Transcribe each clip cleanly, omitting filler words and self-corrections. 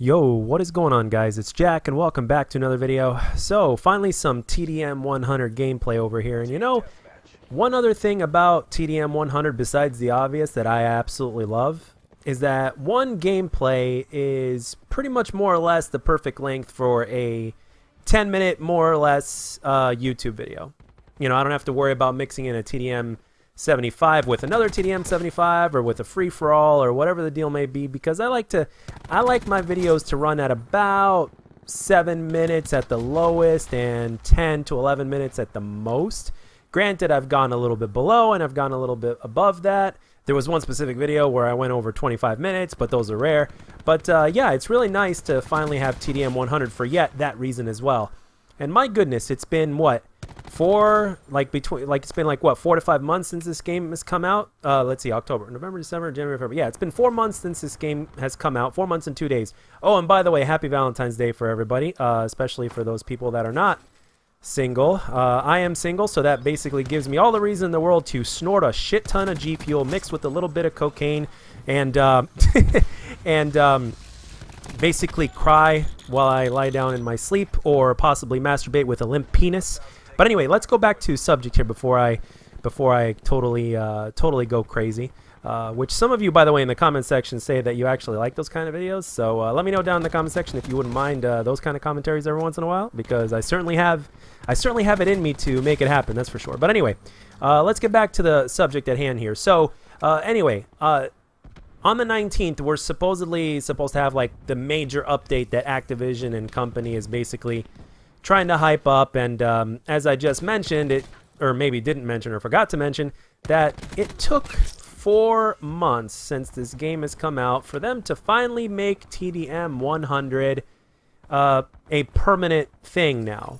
Yo, what is going on, guys? It's Jack and welcome back to another video. So finally some TDM 100 gameplay over here, and one other thing about TDM 100 besides the obvious that I absolutely love is that one gameplay is pretty much more or less the perfect length for a 10-minute more or less YouTube video. I don't have to worry about mixing in a TDM 75 with another TDM 75 or with a free-for-all or whatever the deal may be, because I like my videos to run at about 7 minutes at the lowest and 10 to 11 minutes at the most. Granted, I've gone a little bit below and I've gone a little bit above that. There was one specific video where I went over 25 minutes, but those are rare. But yeah, it's really nice to finally have TDM 100 for yet that reason as well. And my goodness, it's been what? It's been like what, 4 to 5 months since this game has come out. Let's see, October, November, December, January, February. Yeah, it's been 4 months since this game has come out. 4 months and 2 days. Oh, and by the way, happy Valentine's Day for everybody, especially for those people that are not single. I am single, so that basically gives me all the reason in the world to snort a shit ton of G Fuel mixed with a little bit of cocaine and basically cry while I lie down in my sleep, or possibly masturbate with a limp penis. But anyway, let's go back to subject here before I totally go crazy. Which some of you, by the way, in the comment section say that you actually like those kind of videos. So let me know down in the comment section if you wouldn't mind those kind of commentaries every once in a while, because I certainly have it in me to make it happen. That's for sure. But anyway, let's get back to the subject at hand here. So anyway, on the 19th, we're supposedly supposed to have like the major update that Activision and company is basically trying to hype up. And as I just mentioned, or maybe didn't mention or forgot to mention, that it took 4 months since this game has come out for them to finally make TDM 100 a permanent thing now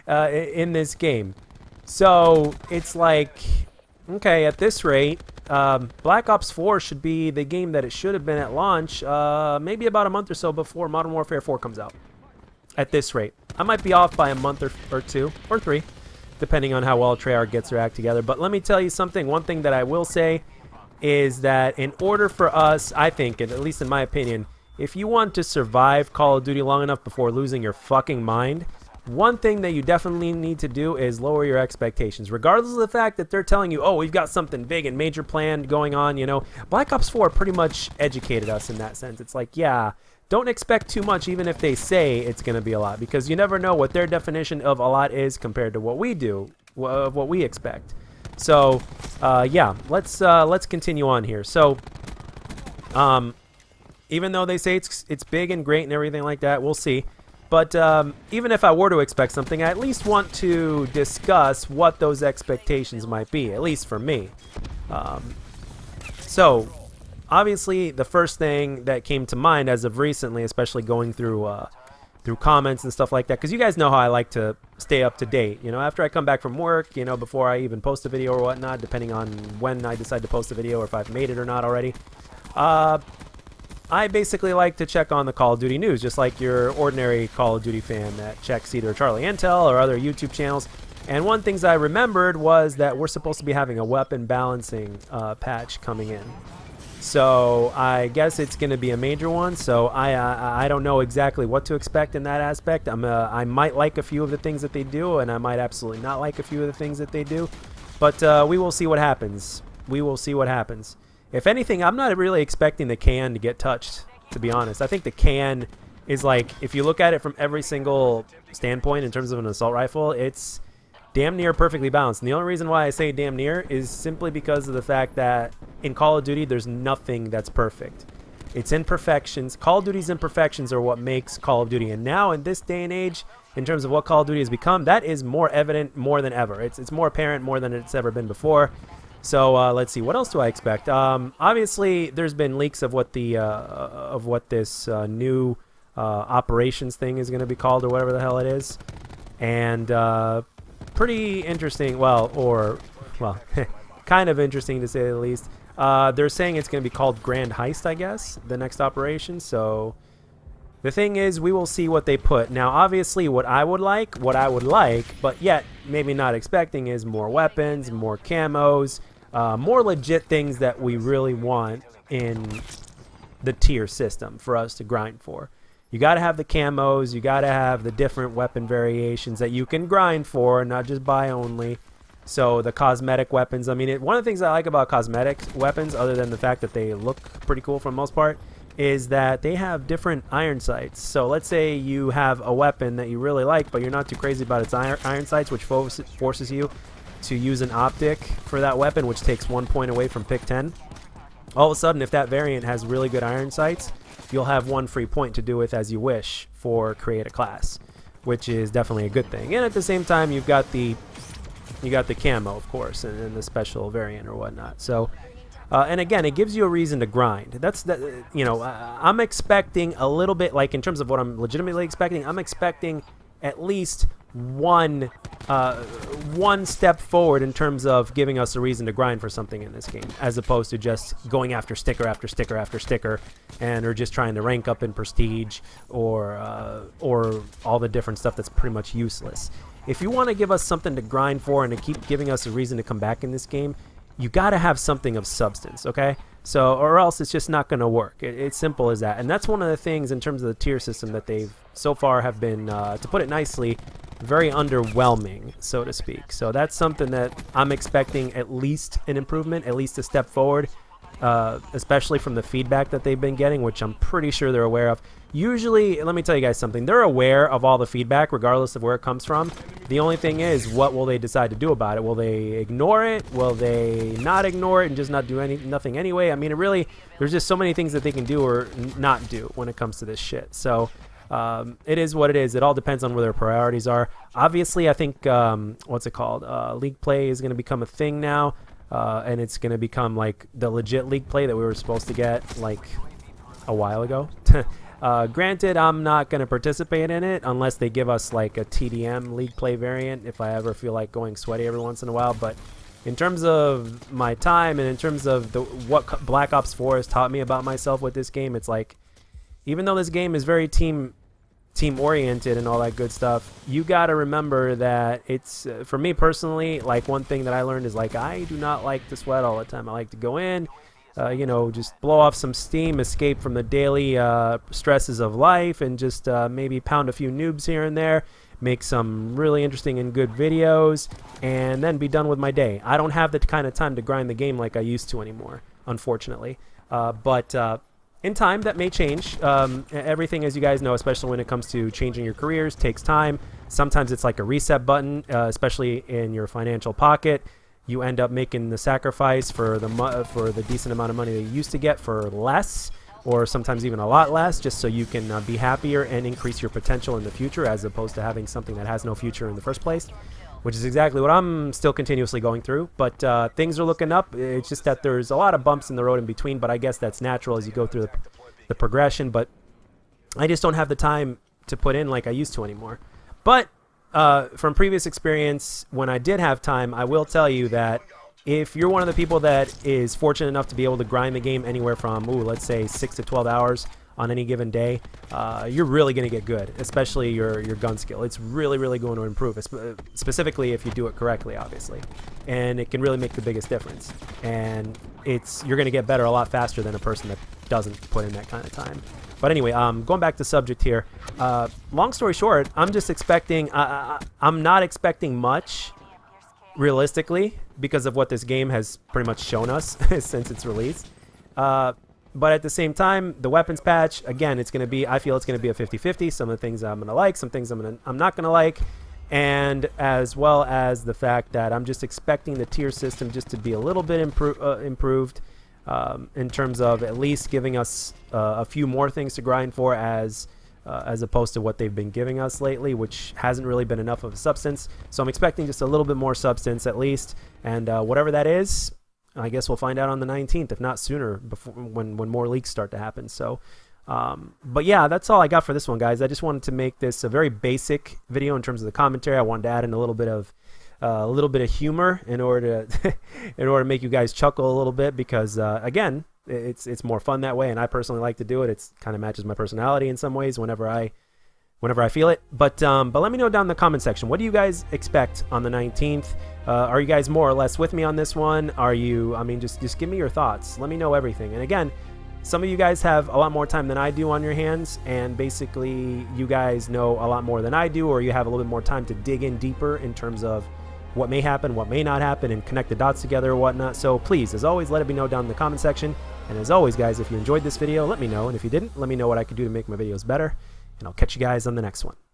in this game. So it's like, okay, at this rate, Black Ops 4 should be the game that it should have been at launch, maybe about a month or so before Modern Warfare 4 comes out. At this rate, I might be off by a month or 2 or 3, depending on how well Treyarch gets their act together. But let me tell you something. One thing that I will say is that in order for us, I think, at least in my opinion, if you want to survive Call of Duty long enough before losing your fucking mind, one thing that you definitely need to do is lower your expectations. Regardless of the fact that they're telling you, oh, we've got something big and major planned going on, Black Ops 4 pretty much educated us in that sense. It's like, yeah, don't expect too much even if they say it's going to be a lot, because you never know what their definition of a lot is compared to what we do, what we expect. So, yeah, let's continue on here. So, even though they say it's big and great and everything like that, we'll see. But even if I were to expect something, I at least want to discuss what those expectations might be, at least for me. So, obviously, the first thing that came to mind as of recently, especially going through comments and stuff like that, because you guys know how I like to stay up to date. After I come back from work, before I even post a video or whatnot, depending on when I decide to post a video or if I've made it or not already. I basically like to check on the Call of Duty news, just like your ordinary Call of Duty fan that checks either Charlie Intel or other YouTube channels. And one thing I remembered was that we're supposed to be having a weapon balancing patch coming in. So I guess it's going to be a major one. So I don't know exactly what to expect in that aspect. I might like a few of the things that they do, and I might absolutely not like a few of the things that they do. But we will see what happens. We will see what happens. If anything, I'm not really expecting the can to get touched, to be honest. I think the can is like, if you look at it from every single standpoint in terms of an assault rifle, it's damn near perfectly balanced. And the only reason why I say damn near is simply because of the fact that in Call of Duty, there's nothing that's perfect. It's imperfections. Call of Duty's imperfections are what makes Call of Duty. And now, in this day and age, in terms of what Call of Duty has become, that is more evident more than ever. It's more apparent more than it's ever been before. So let's see, what else do I expect? Obviously, there's been leaks of what this new operations thing is going to be called, or whatever the hell it is, and pretty interesting. Well, kind of interesting to say the least. They're saying it's going to be called Grand Heist, I guess, the next operation. So the thing is, we will see what they put. Now, obviously, what I would like, but yet maybe not expecting, is more weapons, more camos, more legit things that we really want in the tier system for us to grind for. You got to have the camos, you got to have the different weapon variations that you can grind for, not just buy only. So the cosmetic weapons, I mean, one of the things I like about cosmetic weapons, other than the fact that they look pretty cool for the most part, is that they have different iron sights. So let's say you have a weapon that you really like, but you're not too crazy about its iron sights, which forces you to use an optic for that weapon, which takes 1 point away from pick 10. All of a sudden, if that variant has really good iron sights, you'll have 1 free point to do with as you wish for create a class, which is definitely a good thing. And at the same time, you got the camo, of course, and the special variant or whatnot. So, and again, it gives you a reason to grind. I'm expecting a little bit, like in terms of what I'm legitimately expecting, I'm expecting at least one step forward in terms of giving us a reason to grind for something in this game, as opposed to just going after sticker after sticker after sticker, or just trying to rank up in prestige or all the different stuff that's pretty much useless. If you want to give us something to grind for and to keep giving us a reason to come back in this game, you got to have something of substance, okay? So, or else it's just not going to work. It's simple as that. And that's one of the things in terms of the tier system that they've so far have been, to put it nicely, very underwhelming, so to speak. So that's something that I'm expecting at least an improvement, at least a step forward, especially from the feedback that they've been getting, which I'm pretty sure they're aware of. Usually, let me tell you guys something, they're aware of all the feedback regardless of where it comes from. The only thing is, what will they decide to do about it? Will they ignore it? Will they not ignore it and just not do nothing anyway? I mean, there's just so many things that they can do or not do when it comes to this shit. So it is what it is. It all depends on where their priorities are. Obviously, I think league play is going to become a thing now, and it's going to become like the legit league play that we were supposed to get like a while ago. Granted, I'm not going to participate in it unless they give us like a TDM league play variant if I ever feel like going sweaty every once in a while. But in terms of my time and in terms of what Black Ops 4 has taught me about myself with this game, it's like, even though this game is very team oriented and all that good stuff, you got to remember that it's, for me personally, like one thing that I learned is like, I do not like to sweat all the time. I like to go in, just blow off some steam, escape from the daily stresses of life, and just maybe pound a few noobs here and there, make some really interesting and good videos, and then be done with my day. I don't have the kind of time to grind the game like I used to anymore, unfortunately. But in time, that may change. Everything, as you guys know, especially when it comes to changing your careers, takes time. Sometimes it's like a reset button, especially in your financial pocket. You end up making the sacrifice for the decent amount of money that you used to get for less, or sometimes even a lot less, just so you can be happier and increase your potential in the future, as opposed to having something that has no future in the first place, which is exactly what I'm still continuously going through. But things are looking up. It's just that there's a lot of bumps in the road in between, but I guess that's natural as you go through the progression. But I just don't have the time to put in like I used to anymore. But from previous experience, when I did have time, I will tell you that if you're one of the people that is fortunate enough to be able to grind the game anywhere from, let's say 6 to 12 hours on any given day, you're really going to get good, especially your gun skill. It's really, really going to improve, specifically if you do it correctly, obviously. And it can really make the biggest difference. And you're going to get better a lot faster than a person that doesn't put in that kind of time. But anyway, going back to subject here. Long story short, I'm just expecting, I'm not expecting much, realistically, because of what this game has pretty much shown us since its release. But at the same time, the weapons patch, again, I feel it's going to be a 50-50. Some of the things I'm going to like, some things I'm not going to like. And as well as the fact that I'm just expecting the tier system just to be a little bit improved in terms of at least giving us a few more things to grind for as opposed to what they've been giving us lately, which hasn't really been enough of a substance. So I'm expecting just a little bit more substance at least. And whatever that is, I guess we'll find out on the 19th, if not sooner, before when more leaks start to happen. So, but yeah, that's all I got for this one, guys. I just wanted to make this a very basic video in terms of the commentary. I wanted to add in a little bit of humor in order to make you guys chuckle a little bit, because again, it's more fun that way, and I personally like to do it. It's kind of matches my personality in some ways whenever I feel it. But let me know down in the comment section, what do you guys expect on the 19th? Are you guys more or less with me on this one? Just give me your thoughts. Let me know everything. And again, Some of you guys have a lot more time than I do on your hands, and basically you guys know a lot more than I do, or you have a little bit more time to dig in deeper in terms of what may happen, what may not happen, and connect the dots together or whatnot. So please, as always, let it be known down in the comment section. And as always, guys, if you enjoyed this video, let me know. And if you didn't, let me know what I could do to make my videos better. And I'll catch you guys on the next one.